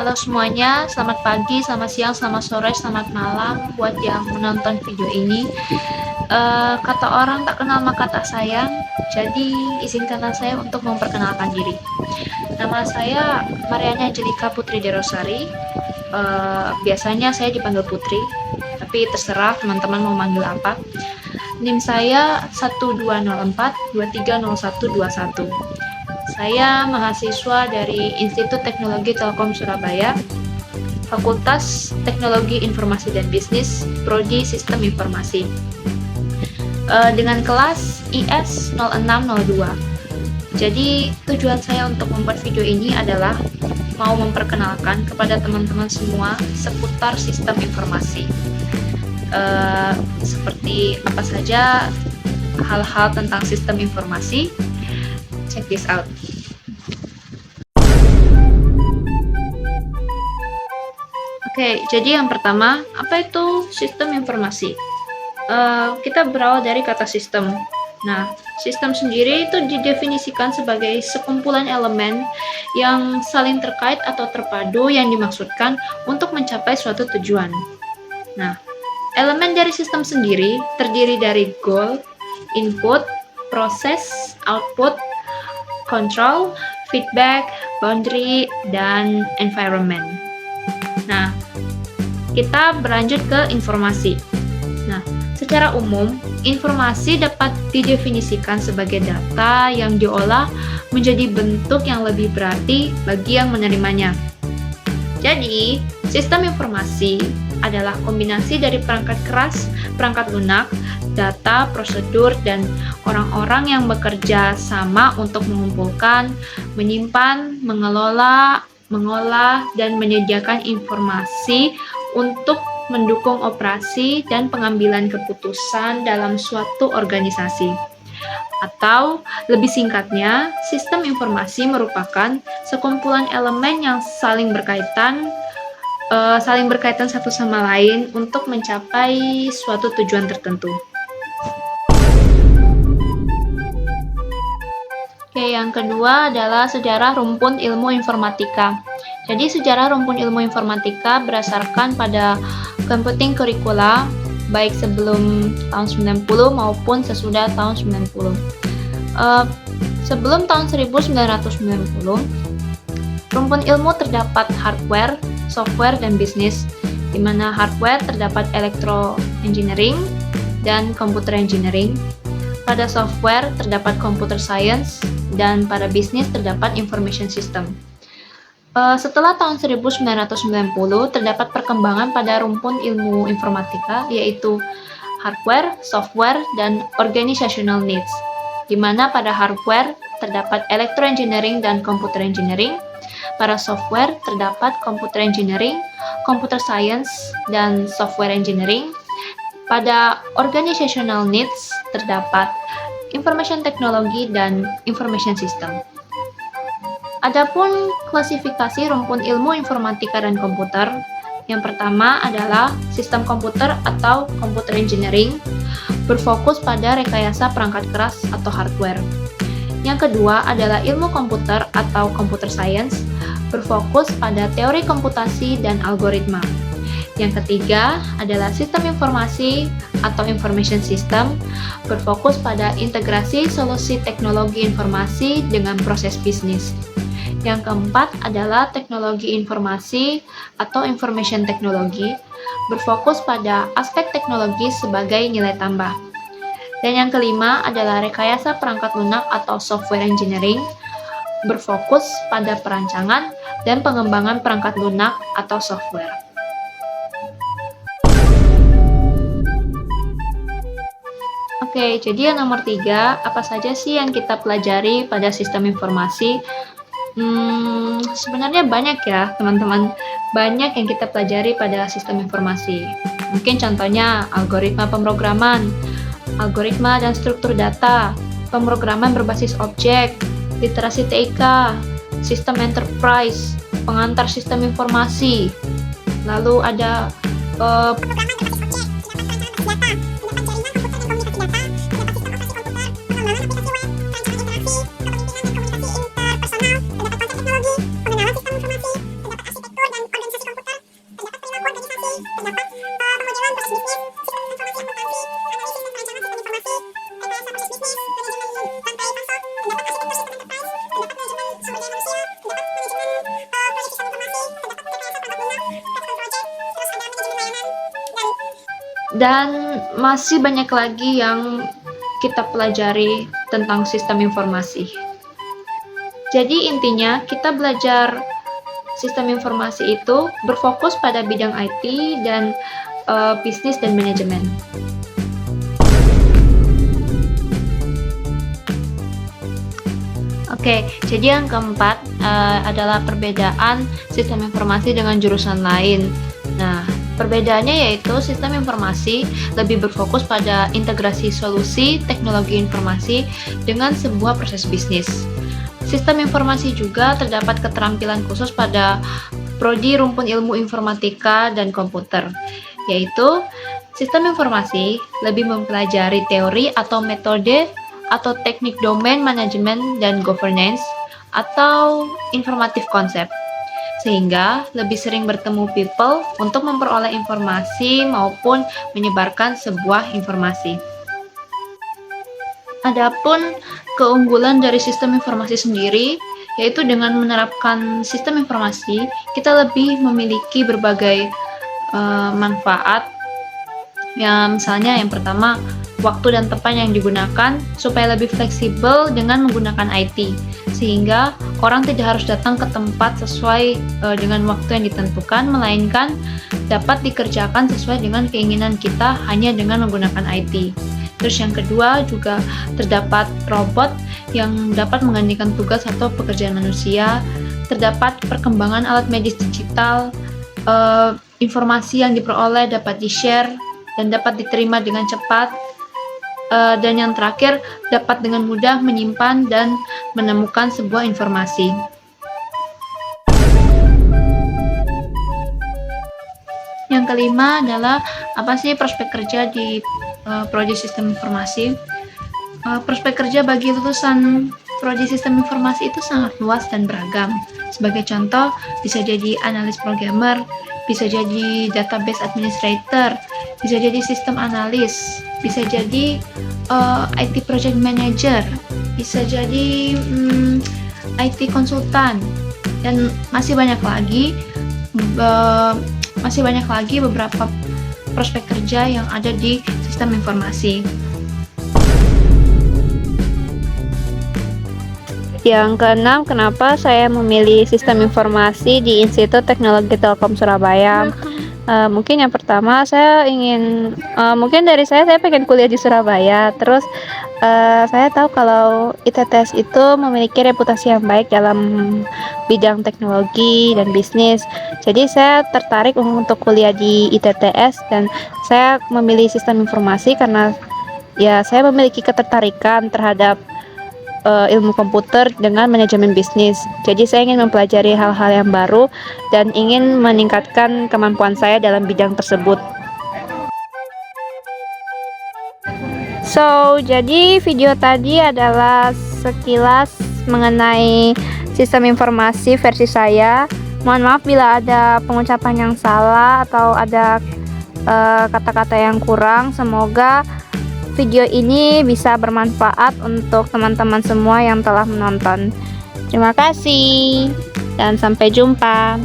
Halo semuanya, selamat pagi, selamat siang, selamat sore, selamat malam buat yang menonton video ini. Kata orang tak kenal maka tak sayang, jadi izinkanlah saya untuk memperkenalkan diri. Nama saya Mariana Angelika Putri Derosari. Biasanya saya dipanggil Putri, tapi terserah teman-teman mau manggil apa. NIM saya 1204230121. Saya mahasiswa dari Institut Teknologi Telkom Surabaya, Fakultas Teknologi Informasi dan Bisnis, Prodi Sistem Informasi, dengan kelas IS 0602. Jadi tujuan saya untuk membuat video ini adalah mau memperkenalkan kepada teman-teman semua seputar sistem informasi. Seperti apa saja hal-hal tentang sistem informasi. Check this out. Oke, jadi yang pertama, apa itu sistem informasi? Kita berawal dari kata sistem. Nah, sistem sendiri itu didefinisikan sebagai sekumpulan elemen yang saling terkait atau terpadu yang dimaksudkan untuk mencapai suatu tujuan. Nah, elemen dari sistem sendiri terdiri dari goal, input, proses, output, control, feedback, boundary, dan environment. Nah, kita berlanjut ke informasi. Nah, secara umum, informasi dapat didefinisikan sebagai data yang diolah menjadi bentuk yang lebih berarti bagi yang menerimanya. Jadi, sistem informasi adalah kombinasi dari perangkat keras, perangkat lunak, data, prosedur, dan orang-orang yang bekerja sama untuk mengumpulkan, menyimpan, mengelola, mengolah, dan menyediakan informasi untuk mendukung operasi dan pengambilan keputusan dalam suatu organisasi. Atau lebih singkatnya, sistem informasi merupakan sekumpulan elemen yang saling berkaitan satu sama lain untuk mencapai suatu tujuan tertentu. Oke, yang kedua adalah sejarah rumpun ilmu informatika. Jadi sejarah rumpun ilmu informatika berdasarkan pada computing curricula baik sebelum tahun 90 maupun sesudah tahun 90. Sebelum tahun 1990, rumpun ilmu terdapat hardware, software, dan bisnis, di mana hardware terdapat electro engineering dan computer engineering. Pada software terdapat computer science, dan pada bisnis terdapat information system. Setelah tahun 1990, terdapat perkembangan pada rumpun ilmu informatika, yaitu hardware, software, dan organizational needs, di mana pada hardware terdapat electro engineering dan computer engineering. Pada software terdapat computer engineering, computer science, dan software engineering. Pada organizational needs terdapat information technology dan information system. Adapun klasifikasi rumpun ilmu informatika dan komputer, yang pertama adalah sistem komputer atau computer engineering, berfokus pada rekayasa perangkat keras atau hardware. Yang kedua adalah ilmu komputer atau computer science, berfokus pada teori komputasi dan algoritma. Yang ketiga adalah sistem informasi atau information system, berfokus pada integrasi solusi teknologi informasi dengan proses bisnis. Yang keempat adalah teknologi informasi atau information technology, berfokus pada aspek teknologi sebagai nilai tambah. Dan yang kelima adalah rekayasa perangkat lunak atau software engineering, berfokus pada perancangan dan pengembangan perangkat lunak atau software. Oke, jadi yang nomor 3, apa saja sih yang kita pelajari pada sistem informasi? Sebenarnya banyak ya teman-teman, banyak yang kita pelajari pada sistem informasi. Mungkin contohnya algoritma pemrograman, algoritma dan struktur data, pemrograman berbasis objek, literasi TIK, sistem enterprise, pengantar sistem informasi, lalu ada dan masih banyak lagi yang kita pelajari tentang sistem informasi. Jadi intinya kita belajar sistem informasi itu berfokus pada bidang IT dan bisnis dan manajemen. Oke, jadi yang keempat adalah perbedaan sistem informasi dengan jurusan lain. Nah, perbedaannya yaitu sistem informasi lebih berfokus pada integrasi solusi teknologi informasi dengan sebuah proses bisnis. Sistem informasi juga terdapat keterampilan khusus pada prodi rumpun ilmu informatika dan komputer, yaitu sistem informasi lebih mempelajari teori atau metode atau teknik domain manajemen dan governance atau informatif konsep, sehingga lebih sering bertemu people untuk memperoleh informasi maupun menyebarkan sebuah informasi. Adapun keunggulan dari sistem informasi sendiri, yaitu dengan menerapkan sistem informasi, kita lebih memiliki berbagai manfaat. Ya, misalnya yang pertama, waktu dan tempat yang digunakan supaya lebih fleksibel dengan menggunakan IT, sehingga orang tidak harus datang ke tempat sesuai dengan waktu yang ditentukan, melainkan dapat dikerjakan sesuai dengan keinginan kita hanya dengan menggunakan IT. Terus yang kedua juga terdapat robot yang dapat menggantikan tugas atau pekerjaan manusia, terdapat perkembangan alat medis digital, informasi yang diperoleh dapat di-share dan dapat diterima dengan cepat, dan yang terakhir dapat dengan mudah menyimpan dan menemukan sebuah informasi. Yang kelima adalah apa sih prospek kerja di prodi sistem informasi. Prospek kerja bagi lulusan prodi sistem informasi itu sangat luas dan beragam. Sebagai contoh, bisa jadi analis programmer, bisa jadi database administrator, bisa jadi sistem analis, bisa jadi IT project manager, bisa jadi IT konsultan, dan masih banyak lagi beberapa prospek kerja yang ada di sistem informasi. Yang keenam, kenapa saya memilih sistem informasi di Institut Teknologi Telkom Surabaya? Mungkin yang pertama mungkin dari saya pengen kuliah di Surabaya. Terus saya tahu kalau ITTS itu memiliki reputasi yang baik dalam bidang teknologi dan bisnis. Jadi saya tertarik untuk kuliah di ITTS dan saya memilih sistem informasi karena ya saya memiliki ketertarikan terhadap ilmu komputer dengan manajemen bisnis. Jadi saya ingin mempelajari hal-hal yang baru dan ingin meningkatkan kemampuan saya dalam bidang tersebut. Jadi video tadi adalah sekilas mengenai sistem informasi versi saya. Mohon maaf bila ada pengucapan yang salah atau ada kata-kata yang kurang. Semoga video ini bisa bermanfaat untuk teman-teman semua yang telah menonton. Terima kasih dan sampai jumpa.